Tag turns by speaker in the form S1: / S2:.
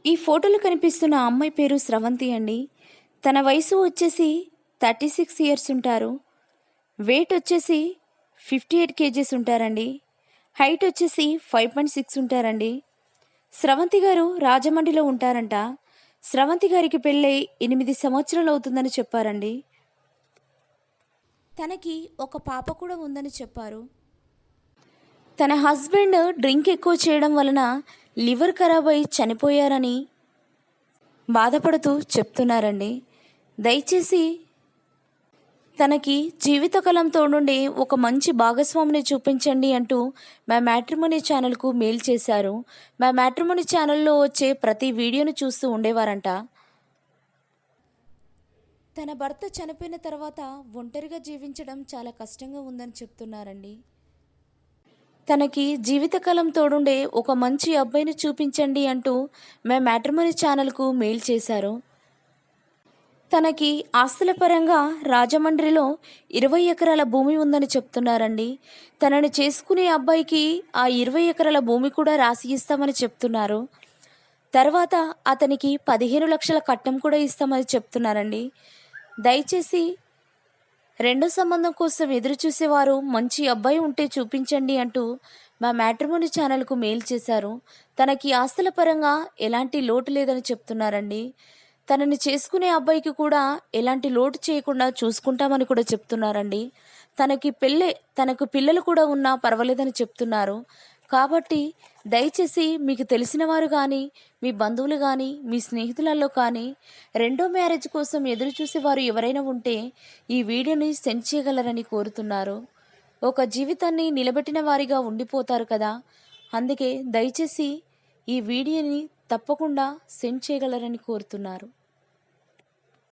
S1: ఈ ఫోటోలో కనిపిస్తున్న అమ్మాయి పేరు స్రవంతి అండి. తన వయసు వచ్చేసి 36 ఇయర్స్ ఉంటారు. వెయిట్ వచ్చేసి 58 కేజీస్ ఉంటారండి. హైట్ వచ్చేసి 5.6 ఉంటారండి. స్రవంతి గారు రాజమండ్రిలో ఉంటారంట. స్రవంతి గారికి పెళ్ళై 8 సంవత్సరాలు అవుతుందని చెప్పారండి. తనకి ఒక పాప కూడా ఉందని చెప్పారు. తన హస్బెండ్ డ్రింక్ ఎక్కువ చేయడం వలన లివర్ ఖరాబ్ అయి చనిపోయారని బాధపడుతూ చెప్తున్నారండి. దయచేసి తనకి జీవితకాలం తోడుండే ఒక మంచి భాగస్వామిని చూపించండి అంటూ మా మ్యాట్రిమోనీ ఛానల్కు మెయిల్ చేశారు. మా మ్యాట్రిమోనీ ఛానల్లో వచ్చే ప్రతి వీడియోను చూస్తూ ఉండేవారంట. తన భర్త చనిపోయిన తర్వాత ఒంటరిగా జీవించడం చాలా కష్టంగా ఉందని చెప్తున్నారండి. తనకి జీవితకాలం తోడుండే ఒక మంచి అబ్బాయిని చూపించండి అంటూ మా మ్యాట్రిమోనీ ఛానల్కు మెయిల్ చేశారు. తనకి ఆస్తుల పరంగా రాజమండ్రిలో 20 ఎకరాల భూమి ఉందని చెప్తున్నారండి. తనని చేసుకునే అబ్బాయికి ఆ 20 ఎకరాల భూమి కూడా రాసి ఇస్తామని చెప్తున్నారు. తర్వాత అతనికి 15 లక్షల కట్నం కూడా ఇస్తామని చెప్తున్నారండి. దయచేసి రెండో సంబంధం కోసం ఎదురు చూసేవారు మంచి అబ్బాయి ఉంటే చూపించండి అంటూ మా మ్యాట్రిమోనీ ఛానల్కు మెయిల్ చేశారు. తనకి ఆస్తుల పరంగా ఎలాంటి లోటు లేదని చెప్తున్నారండి. తనని చేసుకునే అబ్బాయికి కూడా ఎలాంటి లోటు చేయకుండా చూసుకుంటామని కూడా చెప్తున్నారండి. తనకు పిల్లలు కూడా ఉన్నా పర్వాలేదని చెప్తున్నారు. కాబట్టి దయచేసి మీకు తెలిసిన వారు కానీ, మీ బంధువులు కానీ, మీ స్నేహితులలో కానీ రెండో మ్యారేజ్ కోసం ఎదురు చూసేవారు ఎవరైనా ఉంటే ఈ వీడియోని సెండ్ చేయగలరని కోరుతున్నారు. ఒక జీవితాన్ని నిలబెట్టిన వారిగా ఉండిపోతారు కదా, అందుకే దయచేసి ఈ వీడియోని తప్పకుండా సెండ్ చేయగలరని కోరుతున్నారు.